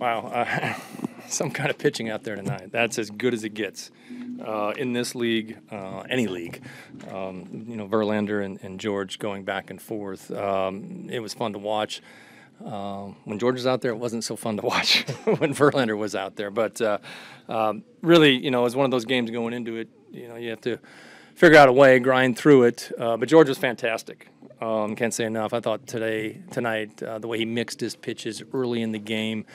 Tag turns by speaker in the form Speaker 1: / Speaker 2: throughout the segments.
Speaker 1: Wow, some kind of pitching out there tonight. That's as good as it gets in this league, any league. Verlander and George going back and forth. It was fun to watch. When George was out there, it wasn't so fun to watch when Verlander was out there. But really, it was one of those games going into it. You have to figure out a way, grind through it. But George was fantastic. Can't say enough. I thought tonight, the way he mixed his pitches early in the game,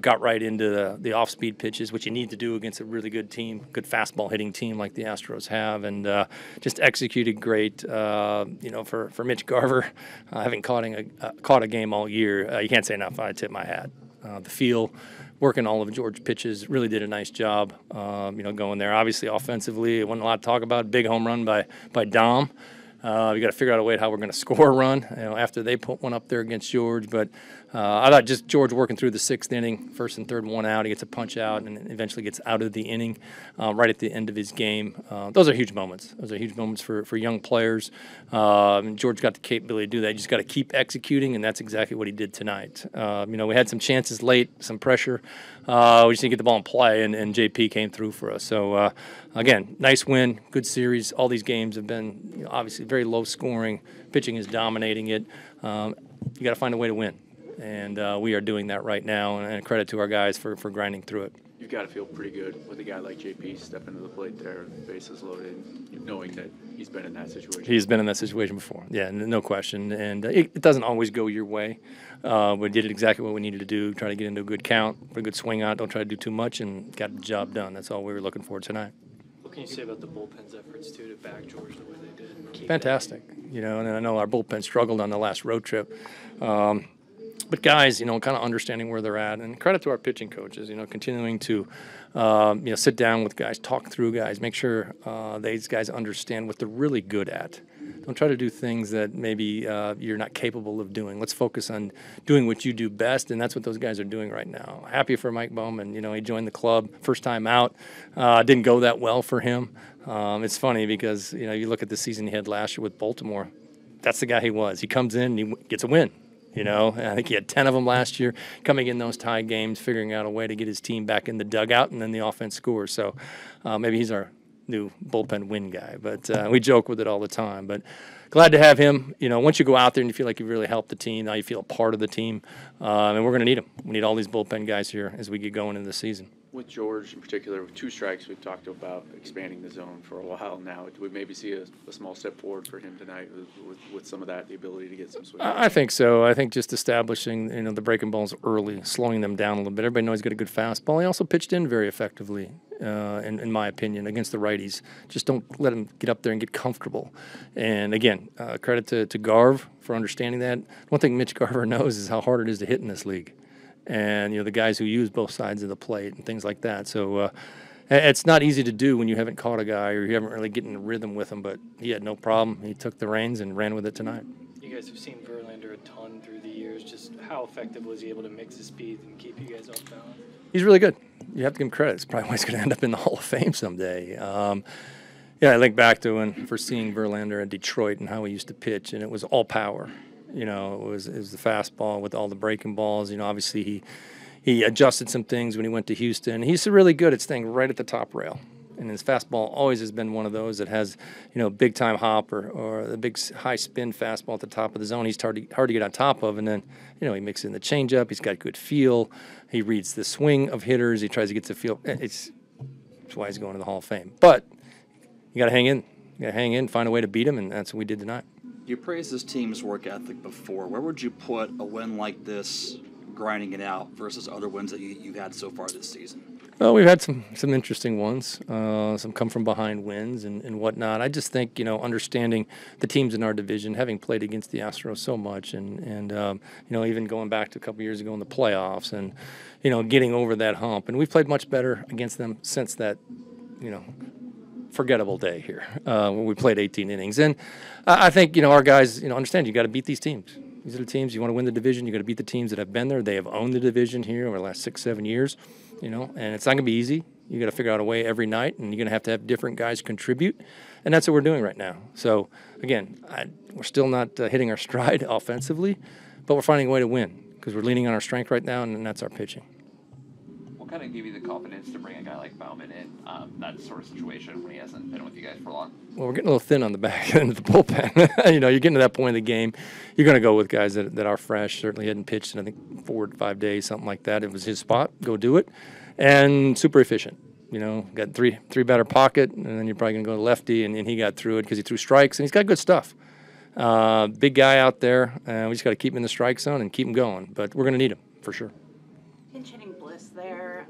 Speaker 1: got right into the off-speed pitches, which you need to do against a really good team, good fastball hitting team like the Astros have, and just executed great. For Mitch Garver, having caught a game all year, you can't say enough. I tip my hat. The feel, working all of George's pitches, really did a nice job. Going there. Obviously, offensively, it wasn't a lot to talk about. Big home run by Dom. We got to figure out a way how we're going to score a run after they put one up there against George. But I thought just George working through the sixth inning, first and third one out, he gets a punch out and eventually gets out of the inning right at the end of his game. Those are huge moments. Those are huge moments for young players. George got the capability to do that. You just got to keep executing, and that's exactly what he did tonight. We had some chances late, some pressure. We just didn't get the ball in play, and JP came through for us. So, again, nice win, good series. All these games have been obviously very low scoring. Pitching is dominating it. You got to find a way to win, and we are doing that right now. And credit to our guys for grinding through it.
Speaker 2: You've got to feel pretty good with a guy like JP stepping to the plate there, bases loaded, knowing that he's been in that situation.
Speaker 1: He's been in that situation before, yeah, no question. And it doesn't always go your way. We did exactly what we needed to do, try to get into a good count, put a good swing out, don't try to do too much, and got the job done. That's all we were looking for tonight.
Speaker 3: What can you say about the bullpen's efforts, too, to back George the way they did?
Speaker 1: Fantastic. And I know our bullpen struggled on the last road trip. But guys, kind of understanding where they're at, and credit to our pitching coaches, continuing to, sit down with guys, talk through guys, make sure these guys understand what they're really good at. Don't try to do things that maybe you're not capable of doing. Let's focus on doing what you do best, and that's what those guys are doing right now. Happy for Mike Bowman. He joined the club first time out. Didn't go that well for him. It's funny because, you look at the season he had last year with Baltimore. That's the guy he was. He comes in and he gets a win. I think he had 10 of them last year, coming in those tie games, figuring out a way to get his team back in the dugout, and then the offense scores. So maybe he's our new bullpen win guy. But we joke with it all the time. But glad to have him. Once you go out there and you feel like you really helped the team, now you feel a part of the team. And we're going to need them. We need all these bullpen guys here as we get going into the season.
Speaker 2: With George in particular, with two strikes, we've talked about expanding the zone for a while now. Do we maybe see a small step forward for him tonight with some of that, the ability to get some swing?
Speaker 1: I think so. I think just establishing the breaking balls early, slowing them down a little bit. Everybody knows he's got a good fastball. He also pitched in very effectively, in my opinion, against the righties. Just don't let him get up there and get comfortable. And, again, credit to Garv for understanding that. One thing Mitch Garver knows is how hard it is to hit in this league. And, the guys who use both sides of the plate and things like that. So it's not easy to do when you haven't caught a guy or you haven't really gotten a rhythm with him, but he had no problem. He took the reins and ran with it tonight.
Speaker 3: You guys have seen Verlander a ton through the years. Just how effective was he able to mix his speed and keep you guys off balance?
Speaker 1: He's really good. You have to give him credit. It's probably why he's going to end up in the Hall of Fame someday. I think back to when first seeing Verlander at Detroit and how he used to pitch, and it was all power. It was the fastball with all the breaking balls. Obviously he adjusted some things when he went to Houston. He's really good at staying right at the top rail. And his fastball always has been one of those that has, big-time hop or the big high-spin fastball at the top of the zone. He's hard to get on top of. And then, he mixes in the changeup. He's got good feel. He reads the swing of hitters. He tries to get the feel. That's why he's going to the Hall of Fame. But you got to hang in. You got to hang in, find a way to beat him, and that's what we did tonight.
Speaker 4: You praised this team's work ethic before. Where would you put a win like this, grinding it out, versus other wins that you've had so far this season?
Speaker 1: Well, we've had some interesting ones, some come-from-behind wins and whatnot. I just think, understanding the teams in our division, having played against the Astros so much, and even going back to a couple years ago in the playoffs and, getting over that hump. And we've played much better against them since that, forgettable day here when we played 18 innings. And I think, our guys, understand you got to beat these teams. These are the teams, you want to win the division, you got to beat the teams that have been there. They have owned the division here over the last 6-7 years, and it's not going to be easy. You got to figure out a way every night, and you're going to have different guys contribute, and that's what we're doing right now. So, again, we're still not hitting our stride offensively, but we're finding a way to win because we're leaning on our strength right now, and that's our pitching.
Speaker 5: What kind of gave you the confidence to bring a guy like Bauman in that sort of situation when he hasn't been with you guys for long?
Speaker 1: Well, we're getting a little thin on the back end of the bullpen. You're getting to that point in the game. You're going to go with guys that are fresh. Certainly hadn't pitched in, I think, 4 to 5 days, something like that. It was his spot. Go do it. And super efficient. Got three batter pocket, and then you're probably going to go to lefty, and he got through it because he threw strikes, and he's got good stuff. Big guy out there. We just got to keep him in the strike zone and keep him going. But we're going to need him for sure.
Speaker 6: Pinch hitting Bliss there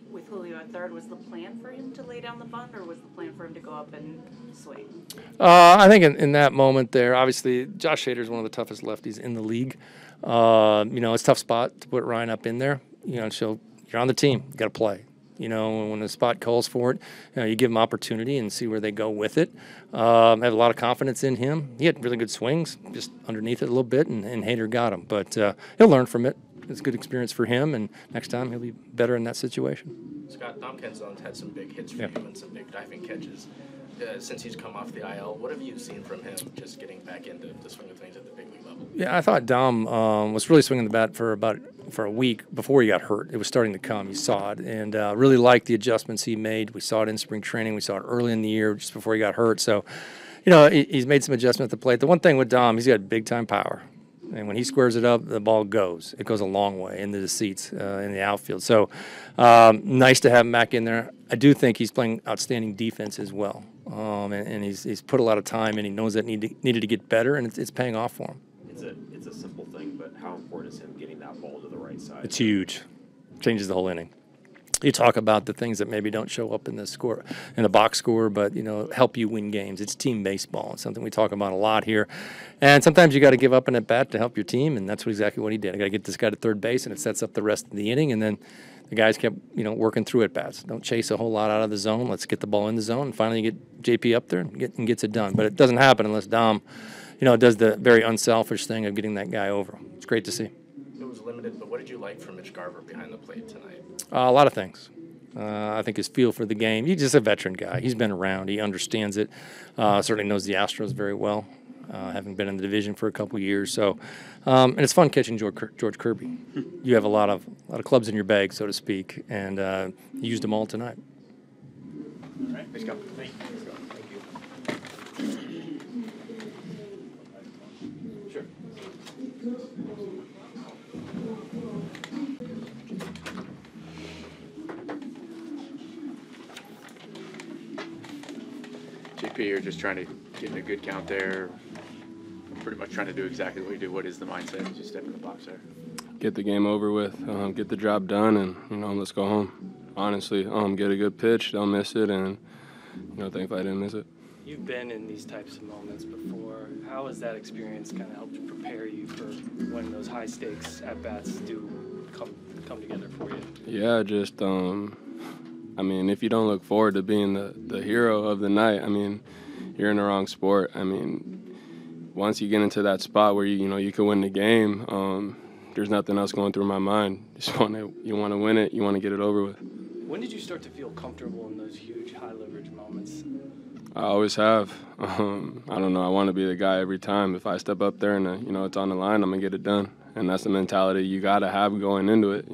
Speaker 6: with Julio at third. Was the plan for him to lay down the bunt, or was the plan for him to go up and swing?
Speaker 1: I think in that moment there, obviously, Josh Hader is one of the toughest lefties in the league. It's a tough spot to put Ryan up in there. So you're on the team. You got to play. When the spot calls for it, you give him opportunity and see where they go with it. I have a lot of confidence in him. He had really good swings, just underneath it a little bit, and Hader got him. But he'll learn from it. It's a good experience for him, and next time he'll be better in that situation.
Speaker 7: Scott, Dom Kenzone's had some big hits for you and some big diving catches. Since he's come off the IL, what have you seen from him just getting back into the swing of things at the big league level?
Speaker 1: Yeah, I thought Dom was really swinging the bat for a week before he got hurt. It was starting to come. You saw it, and really liked the adjustments he made. We saw it in spring training. We saw it early in the year, just before he got hurt. So, he's made some adjustments at the plate. The one thing with Dom, he's got big-time power. And when he squares it up, the ball goes. It goes a long way into the seats in the outfield. So nice to have him back in there. I do think he's playing outstanding defense as well. And he's put a lot of time in. He knows that needed to get better, and it's paying off for him.
Speaker 8: It's a simple thing, but how important is him getting that ball to the right side?
Speaker 1: It's huge. Changes the whole inning. You talk about the things that maybe don't show up in the box score, but help you win games. It's team baseball. It's something we talk about a lot here, and sometimes you got to give up an at bat to help your team, and that's exactly what he did. I got to get this guy to third base, and it sets up the rest of the inning, and then the guys kept working through at bats. Don't chase a whole lot out of the zone. Let's get the ball in the zone, and finally get JP up there and gets it done. But it doesn't happen unless Dom, does the very unselfish thing of getting that guy over. It's great to see.
Speaker 7: It was limited, but what did you like from Mitch Garver behind the plate tonight?
Speaker 1: A lot of things. I think his feel for the game. He's just a veteran guy. He's been around. He understands it. Certainly knows the Astros very well, having been in the division for a couple years. So, and it's fun catching George Kirby. You have a lot of clubs in your bag, so to speak, and you used them all tonight.
Speaker 7: All right, let's go. Thank you. Sure.
Speaker 2: JP, you're just trying to get in a good count there, pretty much trying to do exactly what you do. What is the mindset as you step in the box there?
Speaker 9: Get the game over with, get the job done, and let's go home. Honestly, get a good pitch, don't miss it, and thankfully I didn't miss it.
Speaker 3: You've been in these types of moments before. How has that experience kind of helped prepare you for when those high stakes at bats do come together for you?
Speaker 9: Yeah, just if you don't look forward to being the hero of the night, you're in the wrong sport. Once you get into that spot where you can win the game, there's nothing else going through my mind. You want to win it, you want to get it over with.
Speaker 3: When did you start to feel comfortable in those huge high leverage moments?
Speaker 9: I always have. I don't know. I want to be the guy every time. If I step up there and it's on the line, I'm gonna get it done. And that's the mentality you gotta have going into it.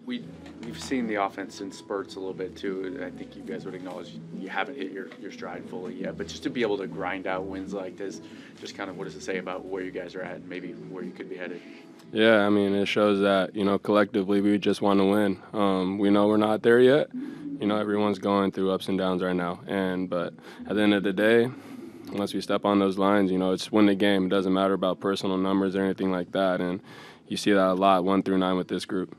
Speaker 2: We've seen the offense in spurts a little bit too. I think you guys would acknowledge you haven't hit your stride fully yet, but just to be able to grind out wins like this, just kind of what does it say about where you guys are at and maybe where you could be headed?
Speaker 9: Yeah, it shows that collectively we just want to win. We know we're not there yet. Everyone's going through ups and downs right now, but at the end of the day, once we step on those lines, it's win the game. It doesn't matter about personal numbers or anything like that, and you see that a lot 1 through 9 with this group.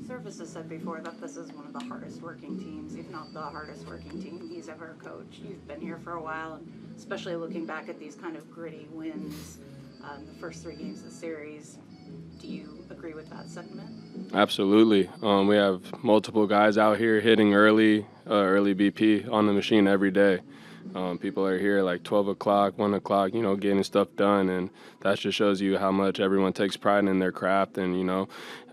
Speaker 6: Servais has said before that this is one of the hardest working teams, if not the hardest working team he's ever coached. You've been here for a while, and especially looking back at these kind of gritty wins, the first 3 games of the series. Do you agree with that sentiment?
Speaker 9: Absolutely. We have multiple guys out here hitting early BP on the machine every day. People are here like 12 o'clock, 1 o'clock, getting stuff done, and that just shows you how much everyone takes pride in their craft, and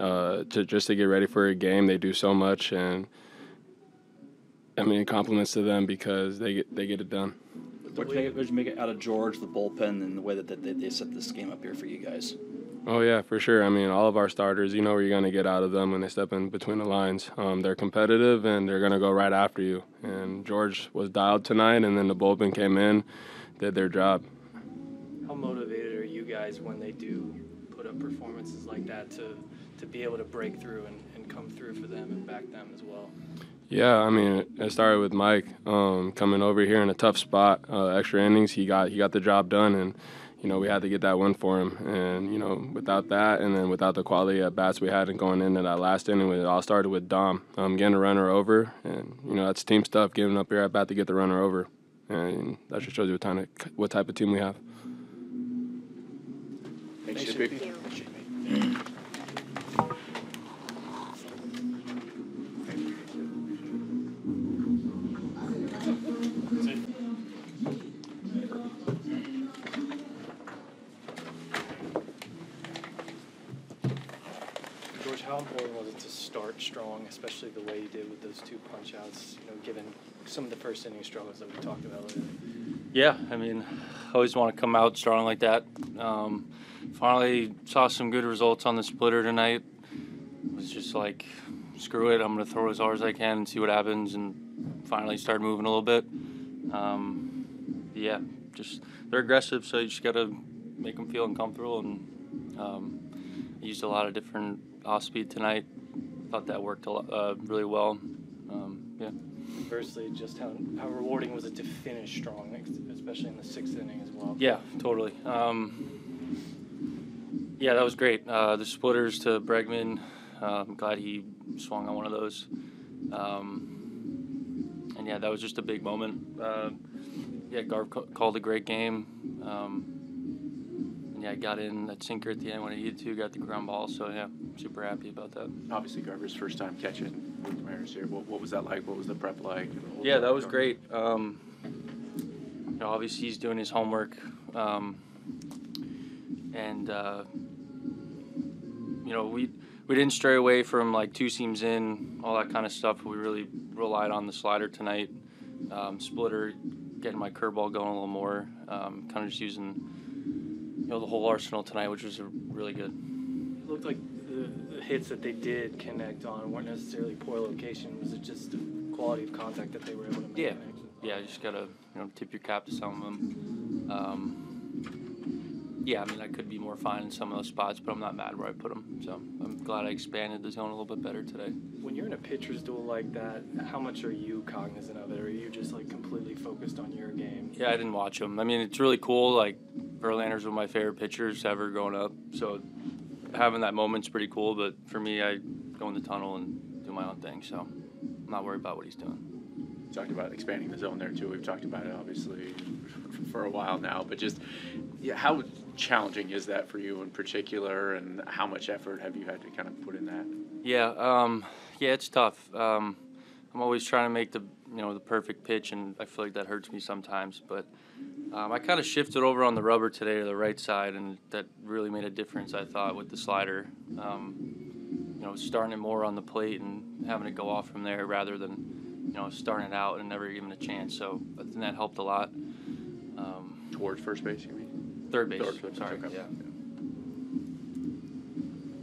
Speaker 9: to get ready for a game, they do so much, and compliments to them because they get it done.
Speaker 4: What did you make it out of George, the bullpen, and the way that they set this game up here for you guys?
Speaker 9: Oh, yeah, for sure. I mean, all of our starters, you know what you're going to get out of them when they step in between the lines. They're competitive, and they're going to go right after you. And George was dialed tonight, and then the bullpen came in, did their job.
Speaker 3: How motivated are you guys when they do put up performances like that to be able to break through and come through for them and back them as well?
Speaker 9: Yeah, I mean, it started with Mike coming over here in a tough spot, extra innings. He got the job done, and you know, we had to get that win for him. And, you know, without that and then without the quality at bats we had going into that last inning, it all started with Dom getting a runner over. And, you know, that's team stuff, giving up here at bat to get the runner over. And that just shows you what type of team we have.
Speaker 2: Thanks,
Speaker 6: Thank you.
Speaker 3: George, how important was it to start strong, especially the way you did with those 2 punch-outs, you know, given some of the first inning struggles that we talked about earlier?
Speaker 10: Yeah, I mean, I always want to come out strong like that. Finally saw some good results on the splitter tonight. It was just like, screw it, I'm going to throw as hard as I can and see what happens, and finally started moving a little bit. Yeah, just they're aggressive, so you just got to make them feel uncomfortable, and I used a lot of different off-speed tonight. Thought that worked a lot, really well. Yeah.
Speaker 3: Conversely, just how rewarding was it to finish strong, especially in the 6th inning as well?
Speaker 10: Yeah, totally. Yeah, that was great. The splitters to Bregman, I'm glad he swung on one of those. And yeah, that was just a big moment. Yeah, Garv called a great game. And yeah, I got in that sinker at the end when I needed to, got the ground ball. So yeah, super happy about that.
Speaker 2: Obviously, Garver's first time catching with the Mariners here. What was that like? What was the prep like?
Speaker 10: Yeah, that was great. You know, obviously he's doing his homework. You know, we didn't stray away from like 2 seams in, all that kind of stuff. We really relied on the slider tonight. Splitter, getting my curveball going a little more. Kind of just using, you know, the whole arsenal tonight, which was really good.
Speaker 3: It looked like the hits that they did connect on weren't necessarily poor location. Was it just the quality of contact that they were able to make?
Speaker 10: Yeah, yeah. You just gotta, you know, tip your cap to some of them. Yeah, I mean, I could be more fine in some of those spots, but I'm not mad where I put them. So I'm glad I expanded the zone a little bit better today.
Speaker 3: When you're in a pitcher's duel like that, how much are you cognizant of it, or are you just like completely focused on your game?
Speaker 10: Yeah, I didn't watch them. I mean, it's really cool. Like, Verlander's one of my favorite pitchers ever growing up. So having that moment's pretty cool, but for me, I go in the tunnel and do my own thing. So I'm not worried about what he's doing.
Speaker 2: You talked about expanding the zone there too. We've talked about it obviously for a while now, but just how challenging is that for you in particular, and how much effort have you had to kind of put in that?
Speaker 10: Yeah, yeah, it's tough. I'm always trying to make the perfect pitch, and I feel like that hurts me sometimes. But I kind of shifted over on the rubber today to the right side, and that really made a difference, I thought, with the slider. You know, starting it more on the plate and having it go off from there rather than, you know, starting it out and never giving a chance. So I think that helped a lot.
Speaker 2: Towards first base, you mean?
Speaker 10: Third base.
Speaker 2: Sorry. Okay.
Speaker 10: Yeah.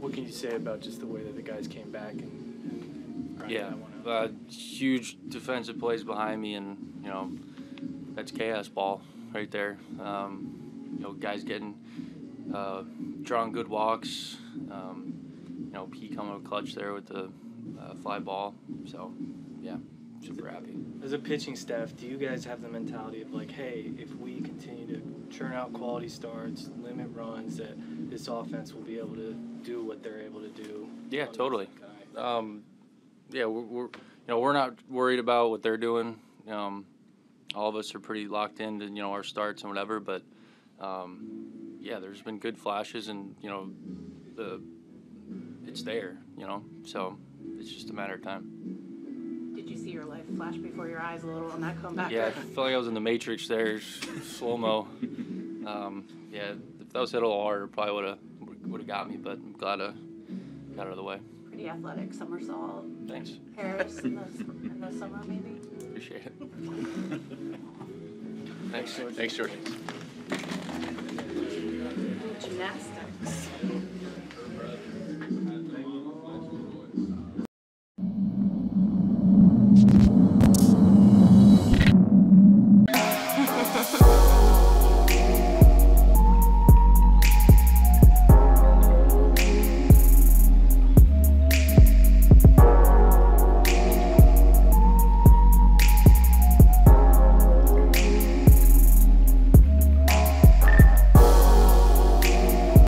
Speaker 3: What can you say about just the way that the guys came back and grinded that one out?
Speaker 10: Huge defensive plays behind me, and you know, that's chaos ball right there. You know, guys getting drawing good walks. You know, P coming with clutch there with the fly ball. So yeah, super happy.
Speaker 3: As a pitching staff, do you guys have the mentality of like, hey, if we continue to churn out quality starts, limit runs, that this offense will be able to do what they're able to do?
Speaker 10: Yeah, totally. Yeah, we're not worried about what they're doing. All of us are pretty locked into, you know, our starts and whatever. But yeah, there's been good flashes, and you know, it's there. You know, so it's just a matter of time.
Speaker 6: Did you see your life flash before your eyes a little on that comeback?
Speaker 10: Yeah, I felt like I was in the Matrix there, slow-mo. Yeah, if that was hit a little harder, probably would have got me, but I'm glad I got out of the way.
Speaker 6: Pretty athletic somersault.
Speaker 10: Thanks.
Speaker 6: Paris in the summer, maybe?
Speaker 10: Appreciate it. Thanks.
Speaker 2: Thanks, George.
Speaker 6: gymnastics.